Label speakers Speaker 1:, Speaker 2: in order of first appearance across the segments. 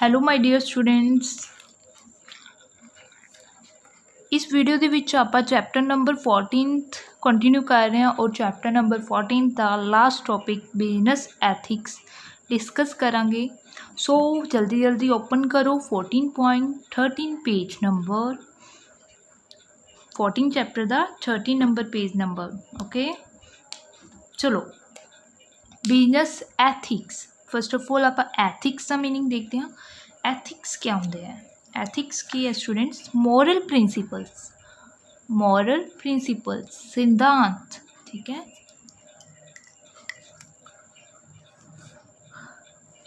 Speaker 1: Hello my dear students. इस video ਦੇ ਵਿੱਚ ਆਪਾਂ ਚੈप्टर नंबर 14th ਕੰਟੀਨਿਊ ਕਰ ਰਹੇ ਹਾਂ और चैप्टर नंबर 14 ਦਾ last topic business ethics discuss करांगे। सो जल्दी जल्दी ओपन करो 14.13 पेज नंबर 14 चैप्टर का 13 नंबर पेज नंबर। ओके चलो business ethics first of all आप एथिक्स का मीनिंग देखते हैं। एथिक्स क्या होंगे है? एथिक्स की है स्टूडेंट्स मॉरल प्रिंसिपल्स सिद्धांत। ठीक है,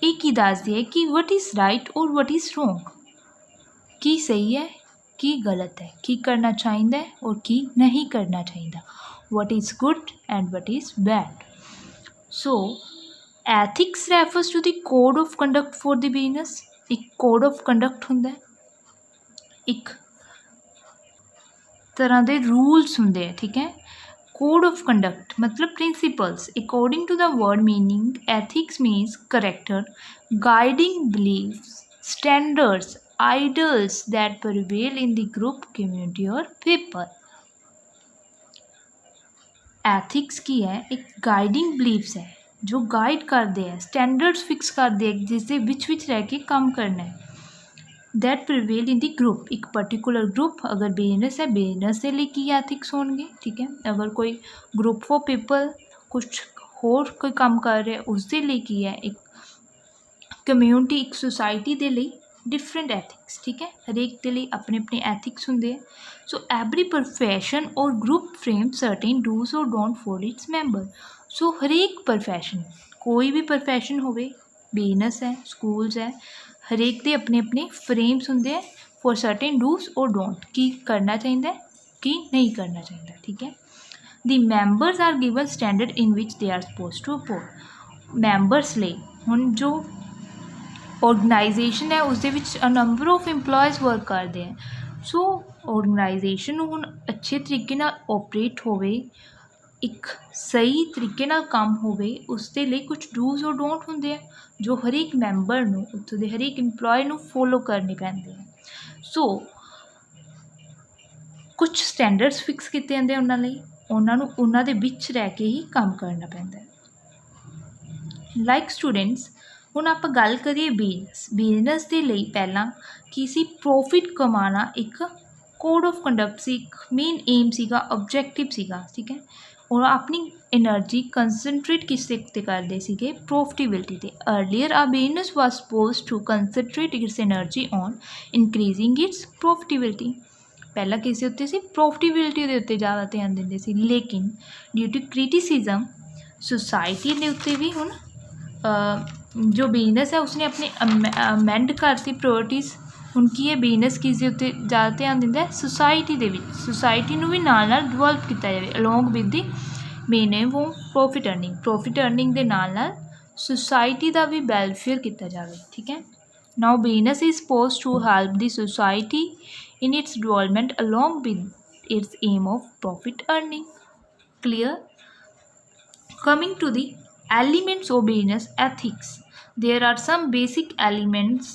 Speaker 1: एक ही दसदी है कि वट इज़ राइट और वट इज़ रोंग, की सही है की गलत है, की करना चाहिए और की नहीं करना चाहिए, what is good and what is bad. So ethics refers to the code of conduct for the business. एक कोड ऑफ कंडक्ट होंगे, एक तरह के रूल्स होंगे। ठीक है, कोड ऑफ कंडक्ट मतलब principles. According to the word meaning ethics means character, guiding beliefs, standards, ideals that prevail in the group, community और पीपल। एथिक्स की है एक गाइडिंग बिलीव्स है जो गाइड करते हैं, स्टैंडर्ड्स फिक्स करते हैं जिसके विच रह के काम करना है। That prevail in the group, एक पर्टिकुलर ग्रुप अगर बिजनेस है बिजनेस के लिए की एथिक्स होंगे। ठीक है, अगर कोई ग्रुप ऑफ पीपल कुछ होर कोई काम कर रहे उसके लिए की है, एक कम्यूनिटी एक सोसाइटी के लिए डिफरेंट एथिक्स। ठीक है, हरेक के लिए अपने अपने एथिक्स होंगे। सो एवरी प्रोफैशन और ग्रुप फ्रेम सर्टेन डूज और डोंट फॉर इट्स मैंबर। सो हरेक प्रोफैशन कोई भी प्रोफैशन हो, बिजनेस है स्कूल्स है, हरेक के अपने अपने फ्रेम्स होंगे फॉर सर्टेन डूज और डोंट, की करना चाहिए की नहीं करना चाहिए। ठीक है, the members are given standard in which they are suppose to oppose. Members लिए हुण जो ऑर्गेनाइजेशन है उस नंबर ऑफ इंप्लॉयज़ वर्क करते हैं। सो ऑर्गेनाइजेशन हुण अच्छे तरीके नाल ऑपरेट होवे, एक सही तरीके नाल काम होवे, उसके लिए कुछ डूज और डोंट होंगे हैं जो हरेक मैंबर नूं उत्थों दे हरेक इंप्लॉय नूं फॉलो करने पैंदे हैं। सो कुछ स्टैंडर्ड्स फिक्स किए जाते हैं उन्होंने उन्होंने उन्हों दे विच रह के ही काम करना पैंदा है। लाइक स्टूडेंट्स हुण आपां गल करिए बिजनेस के लिए पहला की सी प्रॉफिट कमाना एक कोड ऑफ कंडक्ट सी, एक मेन एम सीगा, ऑब्जेक्टिव सीगा। ठीक है, और अपनी एनर्जी कंसनट्रेट किस ते करते सीगे, प्रॉफिटेबिलिटी ते। Earlier a business was suppose to concentrate its energy on increasing its profitability. पहला किसी उत्ते सी प्रॉफिटेबिलिटी के उत्ते ज़्यादा ध्यान देंदे सी, लेकिन ड्यू टू क्रिटिसिज्म सोसाइटी के उत्ते भी हुण जो बिजनेस है उसने अपने अमेंड करती प्रायोरिटीज़। हुण की है बिजनेस किसी उत्ते ज़्यादा ध्यान दिंदा है सोसाइटी दे विच, सोसाइटी नूं भी नाल नाल डिवेलप किया जाए along with the main M वो प्रॉफिट अर्निंग दे नाल नाल सोसाइटी का भी वैलफेयर किया जाए। ठीक है, now business is suppose to help the society in its development along with its aim of profit earning. Clear? Coming to the elements of business ethics, there are some basic elements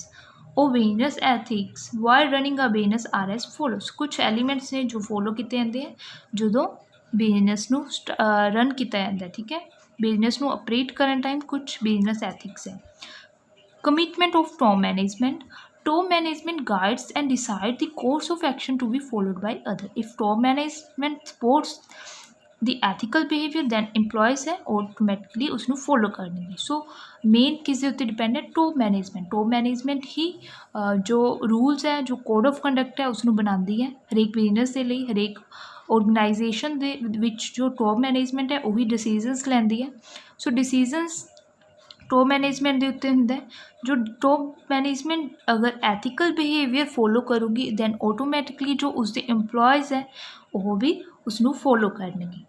Speaker 1: of business ethics while running a business are as follows। कुछ elements ने जो follow किए जाते हैं जो business नूं run किया जाता है। ठीक है, बिजनेस नूं ऑपरेट करन टाइम कुछ बिजनेस एथिक्स है। Commitment of top management guides and decide the course of action to be followed by other। if top management supports the ethical behaviour then employees है automatically उसनों follow करने। So main किस उत्ते depend है top management ही जो rules है जो code of conduct है उसनों बनाती है हरेक बिजनेस के लिए। हरेक ऑर्गेनाइजेशन दे विच जो टॉप मैनेजमेंट है वही डिसीजनस लैंदी है। सो डिसीजनस टॉप मैनेजमेंट के उत्ते हुंदा है। जो टॉप मैनेजमेंट अगर एथिकल बिहेवियर फॉलो करूगी दैन ऑटोमैटिकली जो उसके इंप्लॉयज़ है वो भी उसनों फॉलो करनगे।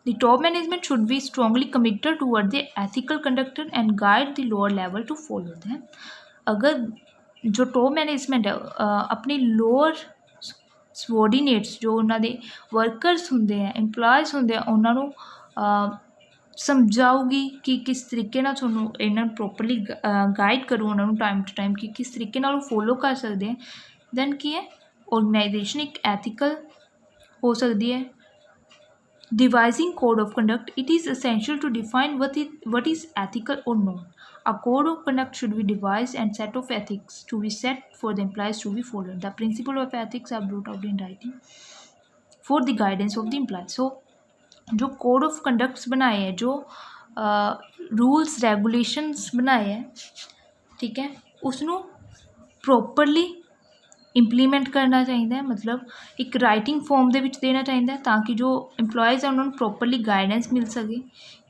Speaker 1: The top management should be strongly committed toward the ethical conduct and guide the lower level to follow them। अगर जो टॉप मैनेजमेंट है अपनी लोअर सबॉर्डिनेट्स जो उन्होंने वर्करस होंगे हैं इंप्लॉयज़ होंगे हैं उन्होंने समझाऊगी कि किस तरीके नाल तुहानूं इन्हां नूं प्रॉपरली गाइड करूँ उन्हां नूं टाइम टू टाइम कि किस तरीके नाल फॉलो कर सकते हैं। दैन की है ऑर्गेनाइजेशन एक एथिकल हो सकती है। Devising code of conduct, it is essential to define what is ethical or not. A code of conduct should be devised and set of ethics to be set for the employees to be followed. The principle of ethics are brought out in writing for the guidance of the employees. So जो code of conducts बनाए हैं, जो rules regulations बनाए हैं, ठीक है, उसनों properly implement करना चाहिए। मतलब एक राइटिंग फॉर्म ਦੇ ਵਿੱਚ देना चाहिए ਤਾਂ कि जो एम्प्लॉयज़ है उन्होंने प्रॉपरली गाइडेंस मिल सके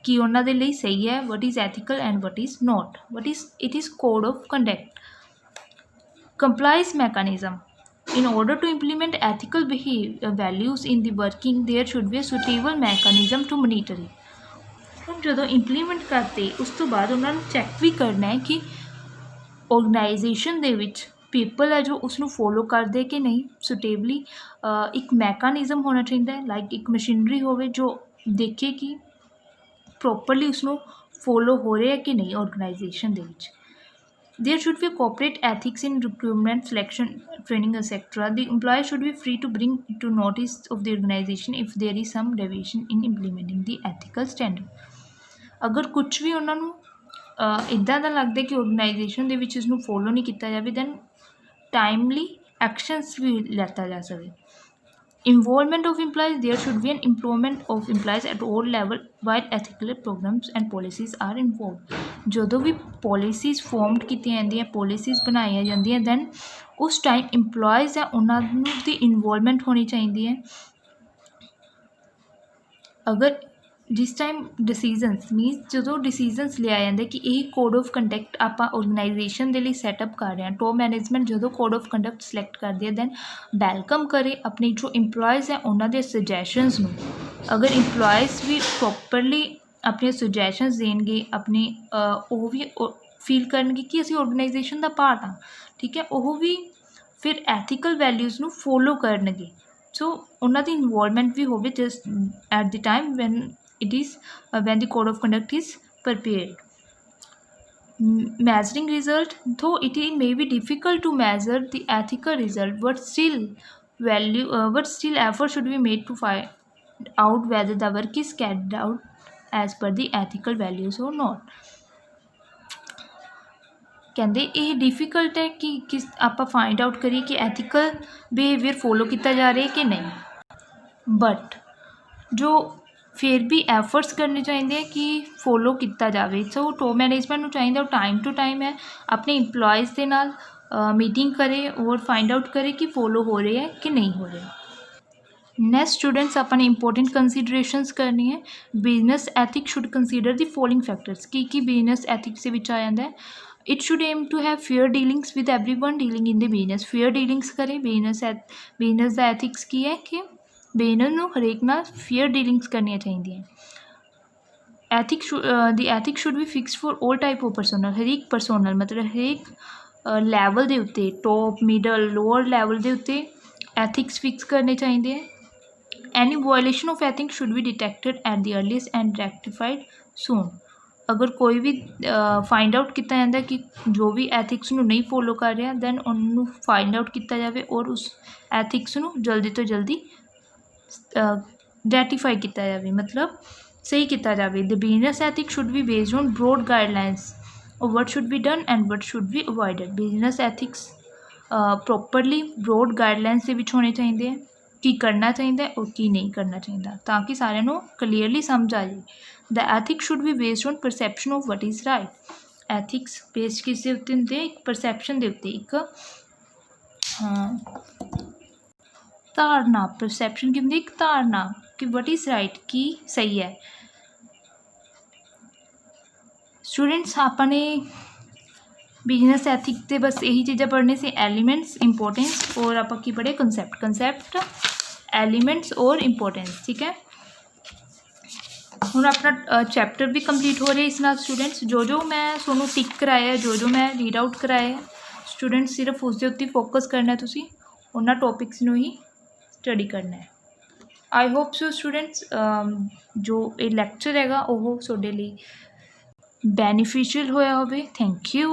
Speaker 1: कि उन्होंने लिए सही है what is ethical and what is not, what is it is code of conduct. Compliance mechanism, in order to implement ethical values in the working there should be a suitable mechanism to monitor it। हम जो implement करते उस तो बाद उन्होंने cheque भी करना है कि ऑर्गेनाइजेशन दे विच पीपल है जो उसनों फॉलो करते कि नहीं सुटेबली। एक मैकानिज़म होना चाहिए, लाइक एक मशीनरी होवे जो देखे कि प्रॉपरली उसनों फॉलो हो रहा है कि नहीं ऑर्गेनाइजेशन दे विच। There should be corporate ethics in recruitment, selection, training, etc. The employer should be free to bring to notice of the organization if there is some deviation in implementing the ethical standard। अगर कुछ भी उन्होंने इदा का लगता है कि organisation के विच इसनूं फॉलो नहीं किया जाए दैन टाइमली एक्शनस भी लेता जा सके। Involvement of employees, there should be an involvement of employees at all level while ethical programs and policies are involved। जो भी पॉलिसीज़ फॉर्मड की जाती पॉलिसीज़ बनाई जाती दैन उस टाइम इंप्लॉयज़ है उन्होंने दी इन्वॉल्वमेंट होनी चाहिए है। अगर जिस टाइम डिसीजनस मीनस जो डिसीजनस लिया जाता कि यही कोड ऑफ कंडक्ट आप ऑर्गेनाइजेशन के लिए सैटअप कर रहे हैं, टॉप मैनेजमेंट जो कोड ऑफ कंडक्ट सिलेक्ट करती है दैन वैलकम करे अपने जो इंप्लॉयज़ हैं उन्होंने सजैशनस नूं। अगर इंप्लॉयज़ भी प्रॉपरली अपने सजैशनस देंगे अपने वो भी फील करनगे कि असीं ऑर्गेनाइजेशन का पार्ट हाँ, ठीक है, वो भी फिर एथिकल वैल्यूज़ नूं फॉलो करनगे। सो उन्हों की इन्वॉल्वमेंट भी होवे just at the time when it is when the code of conduct is prepared। Measuring result, though it may be difficult to measure the ethical result, but still effort should be made to find out whether the work is carried out as per the ethical values or not। कहते ये difficult है कि किस आप find out करिए कि ethical behaviour follow किया जा रहा है कि नहीं, बट जो फिर भी एफर्ट्स करने चाहिए कि फॉलो किया जाए। सो टॉप मैनेजमेंट को चाहिए टाइम टू टाइम है अपने इंप्लॉयज़ के नाल मीटिंग करे और फाइंड आउट करे कि फॉलो हो रहे हैं कि नहीं हो रहे। नैक्सट स्टूडेंट्स अपने इंपोर्टेंट कंसीडरेशनस करनी है। Business ethics should consider the following factors की बिजनेस एथिक्स आ जाता है। It should aim to have fair dealings with everyone dealing in the business. Fair dealings करे बिजनेस का एथिक्स की है कि बिजनेस नूं हरेक नाल फेयर डीलिंग्स करनी चाहिए। Ethics the ethics should B fix for all type of personnel, हरेक परसोनल मतलब हरेक लैवल के उत्ते टॉप मिडल लोअर लैवल के उत्ते एथिक्स फिक्स करने चाहिए। Any violation of ethics should be detected at the earliest and rectified soon. अगर कोई भी फाइंड आउट किया जाता कि जो भी एथिक्स नूं नहीं फॉलो कर रहा दैन उन्होंने फाइंड आउट किया जाए और उस एथिक्स नूं जल्दी तो जल्दी रेटिफाई किया जाए, मतलब सही किया जाए। The business ethics should be based on broad guidelines of what should be done and what should be avoided. Business ethics properly broad guidelines के विच होने चाहिए की करना चाहिए और की नहीं करना चाहिए ताकि सारे को क्लीयरली समझ आ जाए। The ethics should be based on perception of what is right. Ethics based किस उत्ते होंदे एक परसैप्शन के उत्ते एक धारणा। परसैप्शन की होंदी एक धारणा कि वट इज़ राइट की सही है। स्टूडेंट्स आपने बिजनेस एथिक्स से बस यही चीज़ा पढ़ने से एलीमेंट्स इंपोर्टेंस और आप की पढ़े कंसैप्ट एलीमेंट्स और इंपोर्टेंस, ठीक है। हुण अपना चैप्टर भी कंप्लीट हो रहा है इस नाल स्टूडेंट्स। जो मैं तुहानूं टिक कराया जो मैं रीड आउट कराया स्टूडेंट्स सिर्फ उसके उत्ते फोकस करना, तुसीं उन्हां टॉपिक्स नूं ही स्टडी करना है। ਆਈ ਹੋਪ ਸੋ ਸਟੂਡੈਂਟਸ ਜੋ ਇਹ ਲੈਕਚਰ ਹੈਗਾ ਉਹ ਤੁਹਾਡੇ ਲਈ ਬੈਨੀਫੀਸ਼ੀਅਲ ਹੋਇਆ ਹੋਵੇ। Thank you.